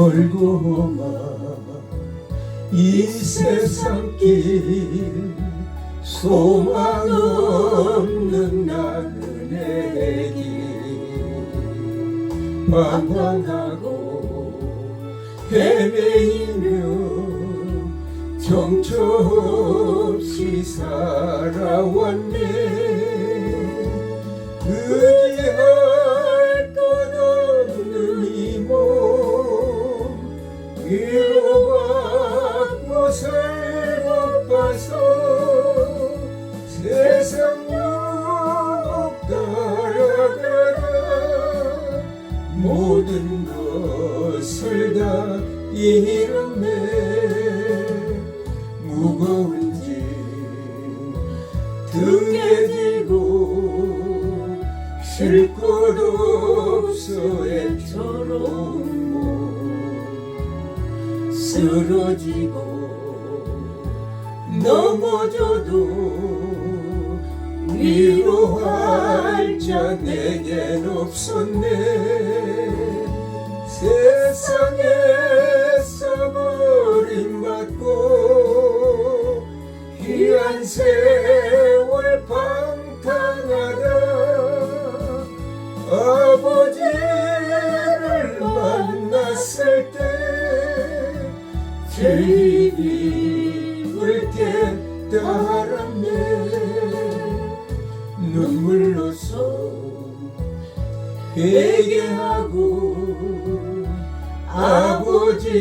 멀고만 이 세상 길 소망 없는 나그네 길 방황하고 헤매이며 정처 없이 살아왔네. 의지할 것 없는 이 몸 위로받고 살고파서 세상 유혹 따라가라 모든 것을 다 잃었네. 무거운 짐 등에 지고 쉴 곳 없어 애처로운 몸 쓰러지고 넘어져도 위로할 자 내겐 없었네. 세상에서 버림받고 귀한 세월 방탕하다 아버지를 만났을 때 죄인임을 깨달았네. 눈물로써 회개하고 아버지의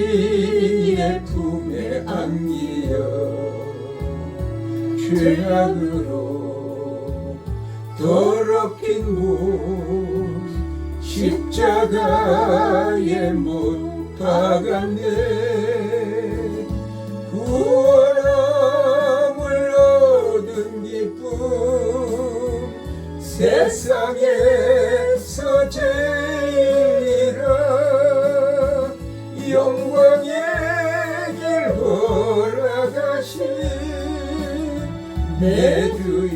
품에 안기어 죄악으로 더럽힌 몸 십자가에 못 박았네. 구원함을 얻은 기쁨 세상에서 제일이라 영광의 길 걸어가신 내 주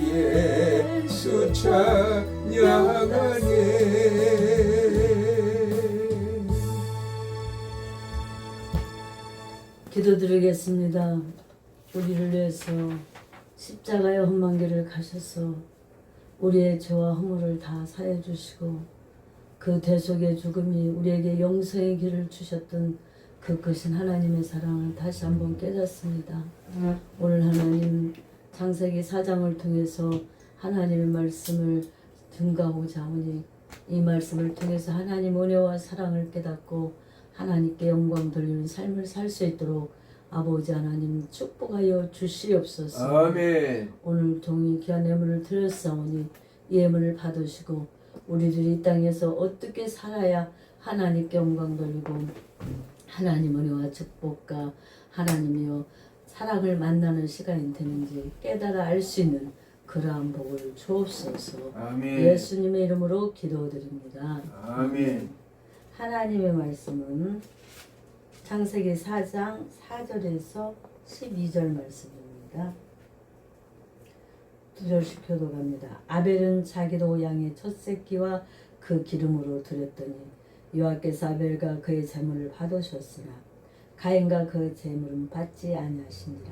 예수 찬양하네. 기도드리겠습니다. 우리를 위해서 십자가의 험한 길을 가셔서 우리의 죄와 허물을 다 사해 주시고 그 대속의 죽음이 우리에게 영생의 길을 주셨던 그 크신 하나님의 사랑을 다시 한번 깨닫습니다. 오늘 하나님 창세기 4장을 통해서 하나님의 말씀을 증거하고자 하오니 이 말씀을 통해서 하나님 은혜와 사랑을 깨닫고 하나님께 영광 돌리는 삶을 살 수 있도록 아버지 하나님 축복하여 주시옵소서. 아멘. 오늘 종이 귀한 예물을 드렸사오니 이 예물을 받으시고 우리들이 이 땅에서 어떻게 살아야 하나님께 영광 돌리고 하나님 은혜와 축복과 하나님이여 사랑을 만나는 시간이 되는지 깨달아 알 수 있는 그러한 복을 주옵소서. 아멘. 예수님의 이름으로 기도드립니다. 아멘. 하나님의 말씀은 창세기 4장 4절에서 12절 말씀입니다. 2절씩 교독합니다. 아벨은 자기도 양의 첫 새끼와 그 기름으로 드렸더니 여호와께서 아벨과 그의 제물을 받으셨으나 가인과 그 제물은 받지 아니하시니라.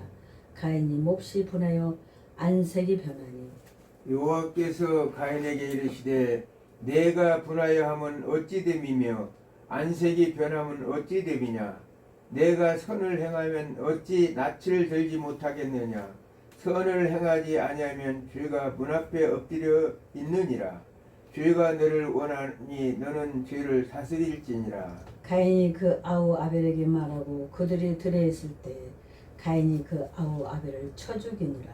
가인이 몹시 분하여 안색이 변하니 여호와께서 가인에게 이르시되 내가 분하여 함은 어찌 됨이며 안색이 변함은 어찌 됨이냐. 내가 선을 행하면 어찌 낯을 들지 못하겠느냐. 선을 행하지 아니하면 죄가 문 앞에 엎드려 있느니라. 죄가 너를 원하니 너는 죄를 다스릴지니라. 가인이 그 아우 아벨에게 말하고 그들이 들에 있을 때 가인이 그 아우 아벨을 쳐 죽이니라.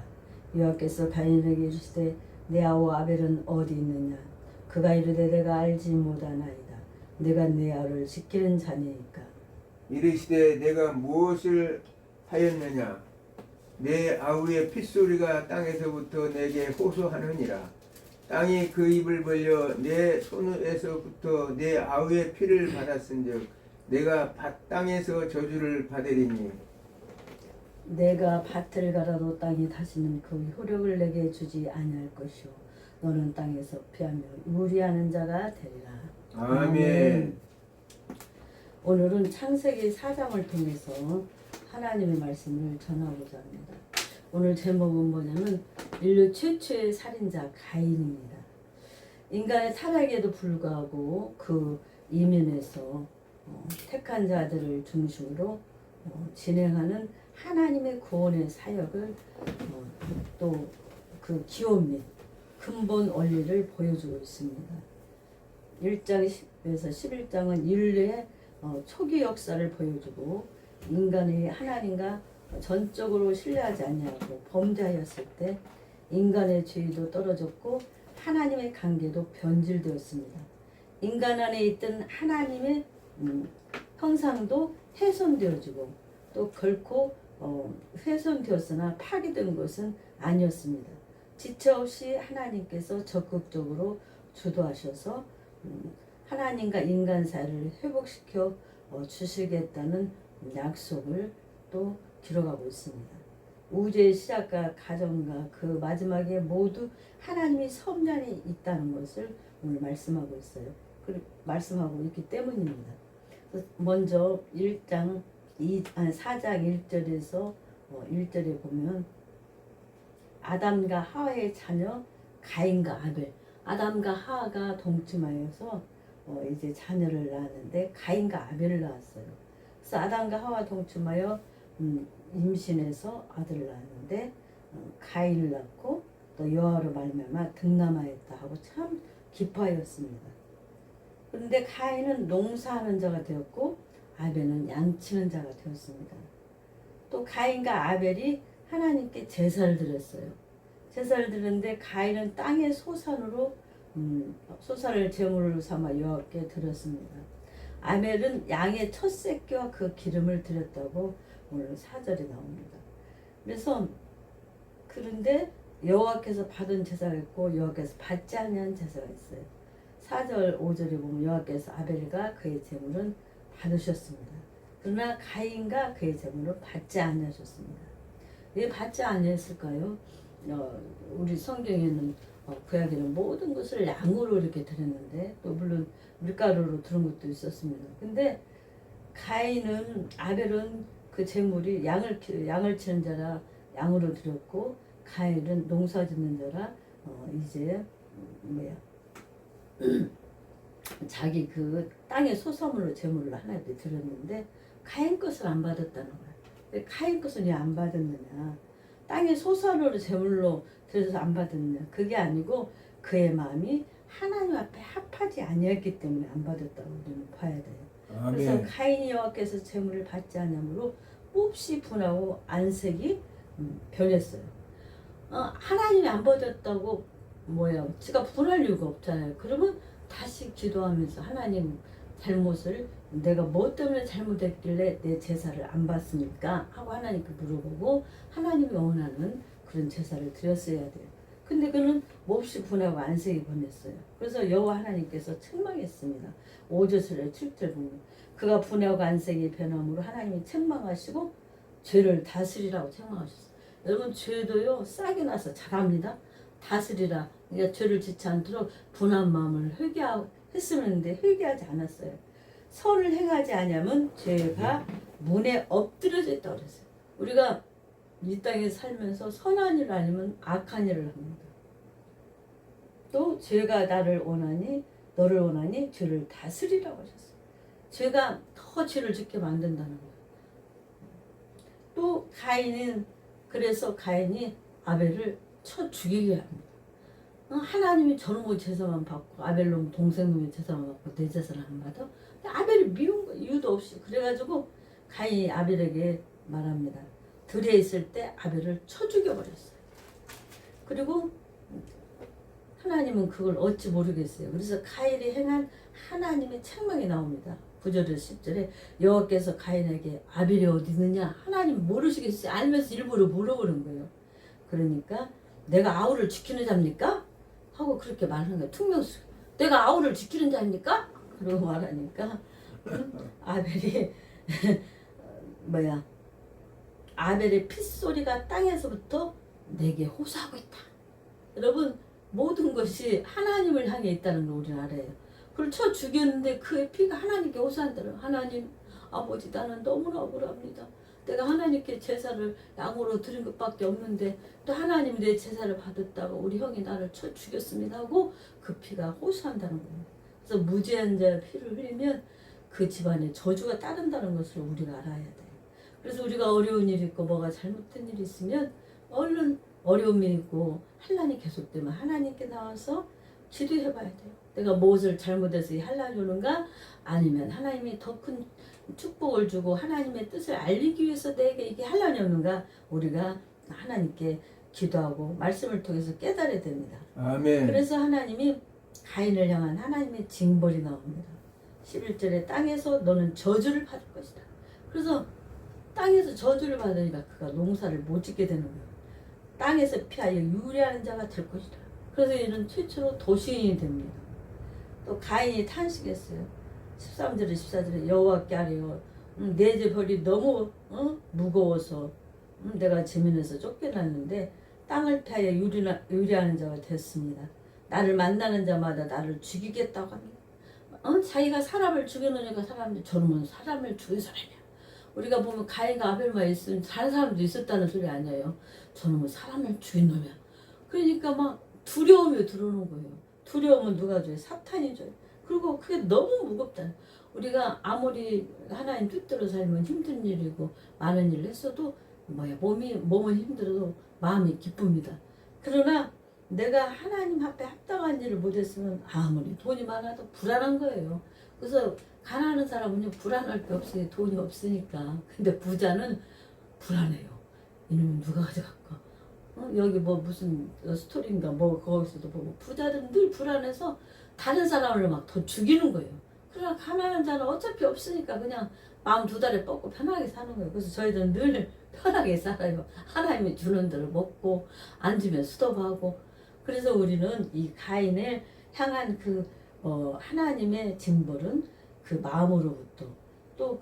여호와께서 가인에게 이르시되 내 아우 아벨은 어디 있느냐. 그가 이르되 내가 알지 못하나이다. 내가 내 아우를 지키는 자니까. 이르시되 내가 무엇을 하였느냐. 내 아우의 핏소리가 땅에서부터 내게 호소하느니라. 땅이 그 입을 벌려 내 손에서부터 내 아우의 피를 받았은즉 내가 밭 땅에서 저주를 받으리니. 내가 밭을 갈아도 땅이 다시는 그 효력을 내게 주지 아니할 것이요 너는 땅에서 피하며 무리하는 자가 되리라. 아멘. 오늘은 창세기 4장을 통해서 하나님의 말씀을 전하고자 합니다. 오늘 제목은 뭐냐면 인류 최초의 살인자 가인입니다. 인간의 타락에도 불구하고 그 이면에서 택한 자들을 중심으로 진행하는 하나님의 구원의 사역을 또 그 기원 및 근본 원리를 보여주고 있습니다. 1장에서 11장은 인류의 초기 역사를 보여주고 인간이 하나님과 전적으로 신뢰하지 아니하고 범죄하였을 때 인간의 죄도 떨어졌고 하나님의 관계도 변질되었습니다. 인간 안에 있던 하나님의 형상도 훼손되어지고 또 결코 훼손되었으나 파괴된 것은 아니었습니다. 지체 없이 하나님께서 적극적으로 주도하셔서 하나님과 인간 사이를 회복시켜 주시겠다는 약속을 또 기록하고 있습니다. 우주의 시작과 가정과 그 마지막에 모두 하나님이 섭리안에 있다는 것을 오늘 말씀하고 있어요. 말씀하고 있기 때문입니다. 먼저 4장 1절에서 1절에 보면 아담과 하와의 자녀 가인과 아벨. 아담과 하와가 동침하여서 이제 자녀를 낳았는데 가인과 아벨을 낳았어요. 그래서 아담과 하와 동침하여 임신해서 아들을 낳았는데 가인을 낳고 또 여호와로 말미암아 등남하였다 하고 참 기뻐하였습니다. 그런데 가인은 농사하는 자가 되었고 아벨은 양치는 자가 되었습니다. 또 가인과 아벨이 하나님께 제사를 드렸어요. 제사를 드렸는데 가인은 땅의 소산으로 소산을 제물로 삼아 여호와께 드렸습니다. 아벨은 양의 첫 새끼와 그 기름을 드렸다고 오늘 4절에 나옵니다. 그런데 여호와께서 받은 제사가 있고 여호와께서 받지 않은 제사가 있어요. 4절 5절에 보면 여호와께서 아벨과 그의 제물은 받으셨습니다. 그러나 가인과 그의 제물은 받지 않으셨습니다. 왜 받지 않았을까요? 우리 성경에는 구약에는 모든 것을 양으로 이렇게 드렸는데 또 물론 밀가루로 드린 것도 있었습니다. 근데 가인은 아벨은 그 제물이 양을 치는 자라 양으로 드렸고 가인은 농사짓는 자라 이제 자기 그 땅의 소산물로 제물을 하나님께 드렸는데 가인 것을 안 받았다는 거야. 근데 가인 것은 왜 안 받았느냐? 땅의 소산으로 제물로 드려서 안 받았느냐? 그게 아니고 그의 마음이 하나님 앞에 합하지 아니었기 때문에 안 받았다고 우리는 봐야 돼요. 아멘. 그래서 가인이 여호와께서 제물을 받지 않으므로 몹시 분하고 안색이 변했어요. 하나님이 안 받았다고 지가 분할 이유가 없잖아요. 그러면 다시 기도하면서 하나님 잘못을 내가 뭐 때문에 잘못했길래 내 제사를 안 받습니까? 하고 하나님께 물어보고 하나님이 원하는 그런 제사를 드렸어야 돼요. 근데 그는 몹시 분하고 안색이 변했어요. 그래서 여호와 하나님께서 책망했습니다. 5절 7절 보면 그가 분하고 안색이 변함으로 하나님이 책망하시고 죄를 다스리라고 책망하셨어요. 여러분 죄도요 싹이 나서 잘합니다. 다스리라. 그러니까 죄를 짓지 않도록 분한 마음을 회개했으면데 회개하지 않았어요. 선을 행하지 않으면 죄가 문에 엎드려져 있다고 그랬어요. 우리가 이 땅에 살면서 선한 일 아니면 악한 일을 합니다. 또 죄가 너를 원하니 죄를 다스리라고 하셨어요. 죄가 더 죄를 짓게 만든다는 거예요. 또 그래서 가인이 아벨을 쳐 죽이게 합니다. 하나님이 저놈의 제사만 받고 아벨놈 동생놈의 제사만 받고 내 제사를 안 받아? 아벨이 미운 거 이유도 없이 그래가지고 가인이 아벨에게 말합니다. 들에 있을 때 아벨을 쳐 죽여버렸어요. 그리고 하나님은 그걸 어찌 모르겠어요. 그래서 가인이 행한 하나님의 책망이 나옵니다. 9절에서 10절에 여호와께서 가인에게 아벨이 어디 있느냐? 하나님 모르시겠어요. 알면서 일부러 물어보는 거예요. 그러니까 내가 아우를 지키는 자입니까? 하고 그렇게 말하는 거예요. 퉁명수. 내가 아우를 지키는 자입니까? 그러고 말하니까 아벨이 아벨의 핏소리가 땅에서부터 내게 호소하고 있다. 여러분 모든 것이 하나님을 향해 있다는 걸 우리는 알아요. 그걸 쳐 죽였는데 그의 피가 하나님께 호소한다는 하나님 아버지 나는 너무나 억울합니다. 내가 하나님께 제사를 양으로 드린 것밖에 없는데 또 하나님이 내 제사를 받았다고 우리 형이 나를 쳐 죽였습니다 하고 그 피가 호소한다는 거예요. 그래서 무죄한 자의 피를 흘리면 그 집안에 저주가 따른다는 것을 우리가 알아야 돼요. 그래서 우리가 어려운 일이 있고 뭐가 잘못된 일이 있으면 얼른 어려움이 있고 환난이 계속되면 하나님께 나와서 기도해 봐야 돼요. 내가 무엇을 잘못해서 이 환난이 오는가, 아니면 하나님이 더 큰 축복을 주고 하나님의 뜻을 알리기 위해서 내게 이게 환난이 오는가, 우리가 하나님께 기도하고 말씀을 통해서 깨달아야 됩니다. 아멘. 그래서 하나님이 가인을 향한 하나님의 징벌이 나옵니다. 11절에 땅에서 너는 저주를 받을 것이다. 그래서 땅에서 저주를 받으니까 그가 농사를 못 짓게 되는 거예요. 땅에서 피하여 유리하는 자가 될 것이다. 그래서 이는 최초로 도시인이 됩니다. 또 가인이 탄식했어요. 13절에 14절에 여호와께 아뢰어 내 죄벌이 너무 무거워서 내가 지면에서 쫓겨났는데 땅을 피하여 유리하는 자가 됐습니다. 나를 만나는 자마다 나를 죽이겠다고 합니다. 자기가 사람을 죽여놓으니까 사람들이 저놈은 사람을 죽인 사람이야. 우리가 보면 가인과 아벨만 있으면 다른 사람도 있었다는 소리 아니에요. 저놈은 사람을 죽인 놈이야. 그러니까 막 두려움이 들어오는 거예요. 두려움은 누가 줘요? 사탄이 줘요. 그리고 그게 너무 무겁다. 우리가 아무리 하나님 뜻대로 살면 힘든 일이고 많은 일을 했어도 몸은 힘들어도 마음이 기쁩니다. 그러나 내가 하나님 앞에 합당한 일을 못했으면 아무리 돈이 많아도 불안한 거예요. 그래서 가난한 사람은요 불안할 게 없어요. 돈이 없으니까. 근데 부자는 불안해요. 이놈은 누가 가져갈까? 여기 뭐 무슨 스토리인가 뭐 거기서도 보고 부자들은 늘 불안해서 다른 사람을 막 더 죽이는 거예요. 그러나 가난한 자는 어차피 없으니까 그냥 마음 두 다리 뻗고 편하게 사는 거예요. 그래서 저희들은 늘 편하게 살아요. 하나님이 주는 대로 먹고 앉으면 수도하고. 그래서 우리는 이 가인을 향한 그 하나님의 징벌은 그 마음으로부터 또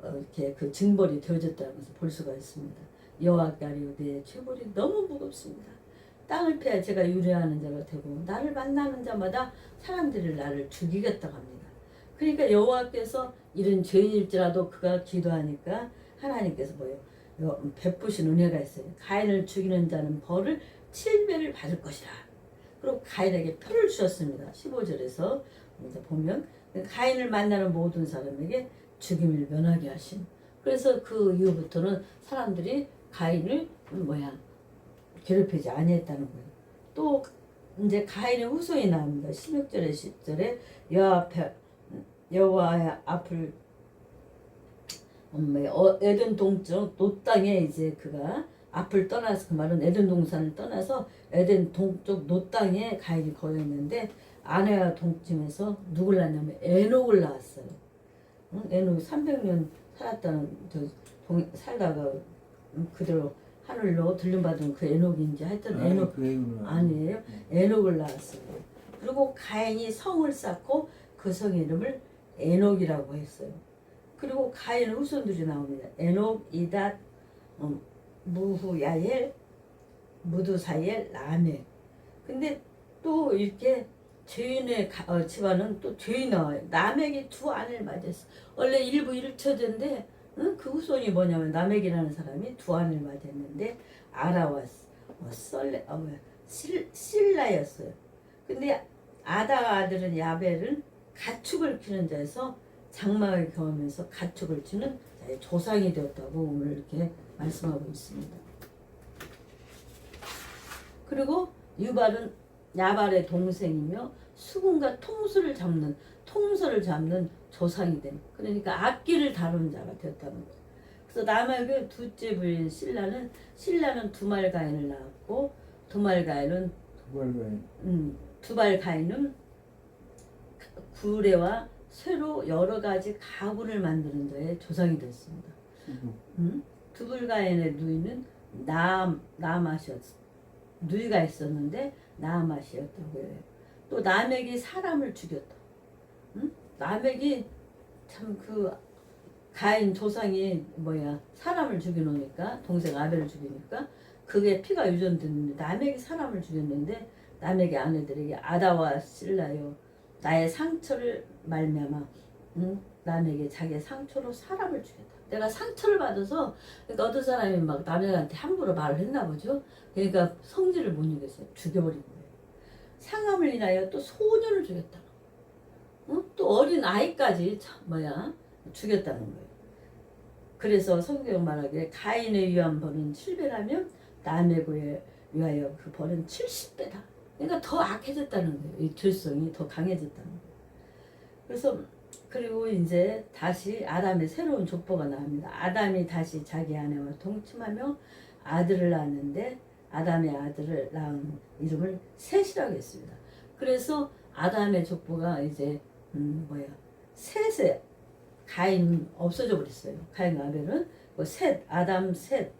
이렇게 그 징벌이 되어졌다는 것을 볼 수가 있습니다. 여호와께 아뢰어 내 죄벌이 너무 무겁습니다. 땅을 피하 제가 유래하는 자가 되고 나를 만나는 자마다 사람들이 나를 죽이겠다고 합니다. 그러니까 여호와께서 이런 죄인일지라도 그가 기도하니까 하나님께서 베푸신 은혜가 있어요. 가인을 죽이는 자는 벌을 7배를 받을 것이라. 그리고 가인에게 표를 주셨습니다. 15절에서 보면 가인을 만나는 모든 사람에게 죽임을 면하게 하심. 그래서 그 이후부터는 사람들이 가인을 괴롭히지 아니했다는 거예요. 또 이제 가인의 후손이 나옵니다. 16절에 10절에 여호와의 앞을 에덴 동쪽 노 땅에 이제 그가 앞을 떠나서, 그 말은 에덴 동산을 떠나서 에덴 동쪽 노 땅에 가인이 거했는데 아내와 동침해서 누굴 낳냐면 에녹을 낳았어요. 에녹 300년 살았다는 살다가 그대로 하늘로 들림받은 그 에녹인지 하여튼 에녹 아니에요. 에녹을 낳았어요. 그리고 가인이 성을 쌓고 그 성의 이름을 에녹이라고 했어요. 그리고 가인의 후손들이 나옵니다. 에녹, 이닷, 무후야엘, 무두사엘, 라멕. 근데 또 이렇게 죄인의 집안은 또 죄인이 나와요. 라멕이 두 아내를 맞이했어. 원래 일부 1처제인데 그 후손이 뭐냐면 라멕이라는 사람이 두 아내를 맞이했는데 아라와 실라였어요. 근데 아다 아들은 야벨은 가축을 키우는 자에서 장막을 경험해서 가축을 치는 자의 조상이 되었다고 오늘 이렇게 말씀하고 있습니다. 그리고 유발은 야발의 동생이며 수군과 통솔을 잡는 조상이 됨. 그러니까 악기를 다루는 자가 되었다는 거예요. 그래서 라멕의 둘째 부인 신라는 두말가인을 낳았고 두발가인은 구레와 쇠로 여러 가지 가구를 만드는 자의 조상이 됐습니다. 두발가인의 누이는 누이가 있었는데 나아맛이었다고 해요. 또 라멕이 사람을 죽였다. 라멕이 참 가인 조상이 사람을 죽여놓으니까 동생 아벨을 죽이니까 그게 피가 유전됐는데 라멕이 사람을 죽였는데 라멕의 아내들에게 아다와 실라요 나의 상처를 말미암아 남에게 자기의 상처로 사람을 주겠다. 내가 상처를 받아서 그러니까 어떤 사람이 막 남에게 함부로 말을 했나 보죠. 그러니까 성질을 못 이겼어요. 죽여버린 거예요. 상함을 인하여 또 소년을 주겠다. 또 어린 아이까지 죽였다는 거예요. 그래서 성경 말하기에 가인에 위한 벌은 7배라면 남의 고에 위하여 그 벌은 70배다. 그러니까 더 악해졌다는 거예요. 이 죄성이 더 강해졌다는 거예요. 그래서 그리고 이제 다시 아담의 새로운 족보가 나옵니다. 아담이 다시 자기 아내와 동침하며 아들을 낳았는데 아담의 아들을 낳은 이름을 셋이라고 했습니다. 그래서 아담의 족보가 이제 셋에 가인 없어져 버렸어요. 가인 아벨은 셋, 아담 셋,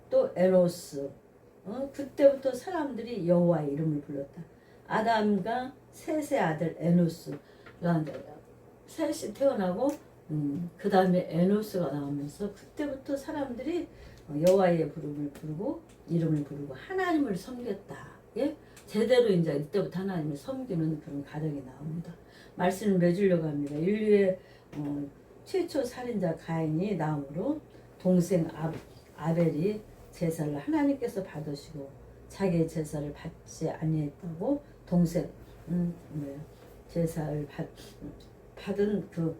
또 에노스. 그때부터 사람들이 여호와의 이름을 불렀다. 아담과 셋의 아들 에노스가 셋이 태어나고 그 다음에 에노스가 나오면서 그때부터 사람들이 여호와의 부름을 부르고 이름을 부르고 하나님을 섬겼다. 예? 제대로 이제 이때부터 하나님을 섬기는 그런 가정이 나옵니다. 말씀을 맺으려고 합니다. 인류의 최초 살인자 가인이 나오므로 동생 아벨이 제사를 하나님께서 받으시고 자기의 제사를 받지 아니했다고 동생 제사를 받은 그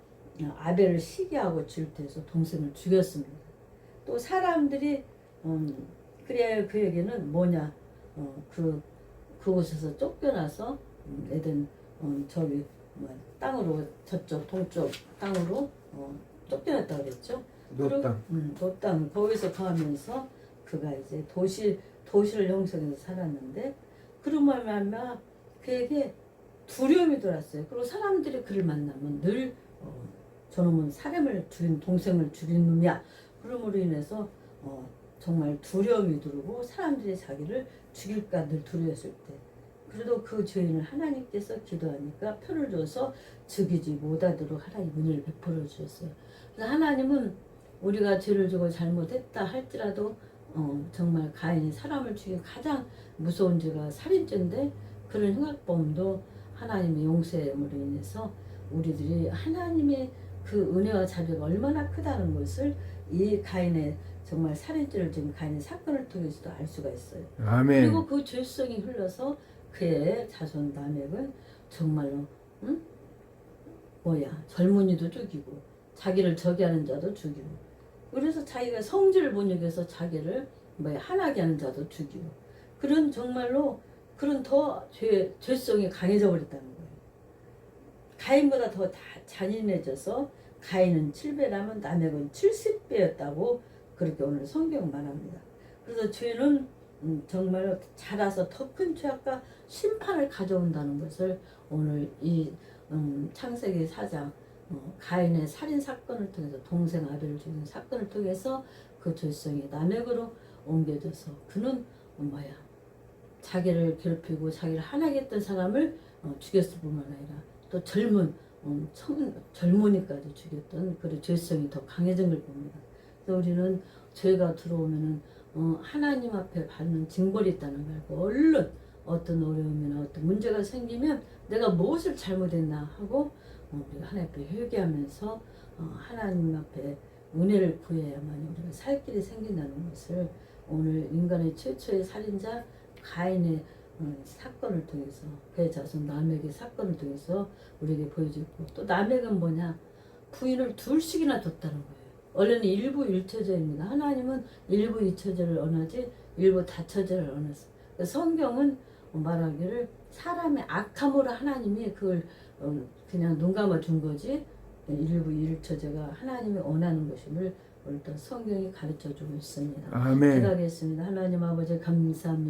아벨을 시기하고 질투해서 동생을 죽였습니다. 또 사람들이 그래야 그에게는 뭐냐 그곳에서 쫓겨나서 에덴 땅으로 저쪽 동쪽 땅으로 쫓겨났다고 그랬죠. 노땅. 노땅 거기서 거하면서 그가 이제 도시를 형성해서 살았는데 그러면 말미암아 그에게 두려움이 들었어요. 그리고 사람들이 그를 만나면 늘 저놈은 사람을 죽인 동생을 죽인 놈이야. 그러므로 인해서 정말 두려움이 들고 사람들이 자기를 죽일까 늘 두려웠을 때 그래도 그 죄인을 하나님께서 기도하니까 표를 줘서 죽이지 못하도록 하나님 은혜를 베풀어 주셨어요. 그래서 하나님은 우리가 죄를 지고 잘못했다 할지라도 정말 가인이 사람을 죽인 가장 무서운 죄가 살인죄인데 그런 흉악범도 하나님의 용서함으로 인해서 우리들이 하나님의 그 은혜와 자비가 얼마나 크다는 것을 이 가인의 정말 살인죄를 지은 가인의 사건을 통해서도 알 수가 있어요. 아멘. 그리고 그 죄성이 흘러서 그의 자손 남액은 정말로 젊은이도 죽이고 자기를 저기하는 자도 죽이고 그래서 자기가 성질을 못 이겨서 자기를 화나게 하는 자도 죽이고 그런 정말로 그런 더 죄성이 강해져 버렸다는 거예요. 가인보다 더 잔인해져서 가인은 7배라면 남액은 70배였다고 그렇게 오늘 성경 말합니다. 그래서 죄는 정말 자라서 더 큰 죄악과 심판을 가져온다는 것을 오늘 이 창세기 4장 가인의 살인 사건을 통해서 동생 아벨을 죽인 사건을 통해서 그 죄성이 남액으로 옮겨져서 그는 자기를 괴롭히고 자기를 화나게 했던 사람을 죽였을 뿐만 아니라 또 젊은이까지 죽였던 그 죄성이 더 강해진 걸 봅니다. 그래서 우리는 죄가 들어오면은 하나님 앞에 받는 징벌이 있다는 걸 알고 얼른 어떤 어려움이나 어떤 문제가 생기면 내가 무엇을 잘못했나 하고 우리가 하나님 앞에 회개하면서 하나님 앞에 은혜를 구해야만 우리가 살 길이 생긴다는 것을 오늘 인간의 최초의 살인자 가인의 사건을 통해서 그의 자손 남액의 사건을 통해서 우리에게 보여주고 또 남액은 뭐냐 부인을 둘씩이나 뒀다는 거예요. 원래는 일부 일처제입니다. 하나님은 일부 일처제를 언하지 일부 다처제를 언했어요. 성경은 말하기를 사람의 악함으로 하나님이 그걸 그냥 눈 감아 준 거지 일부 일처제가 하나님이 원하는 것임을 오늘 또 성경이 가르쳐 주고 있습니다. 아멘. 기도하겠습니다. 하나님 아버지 감사합니다.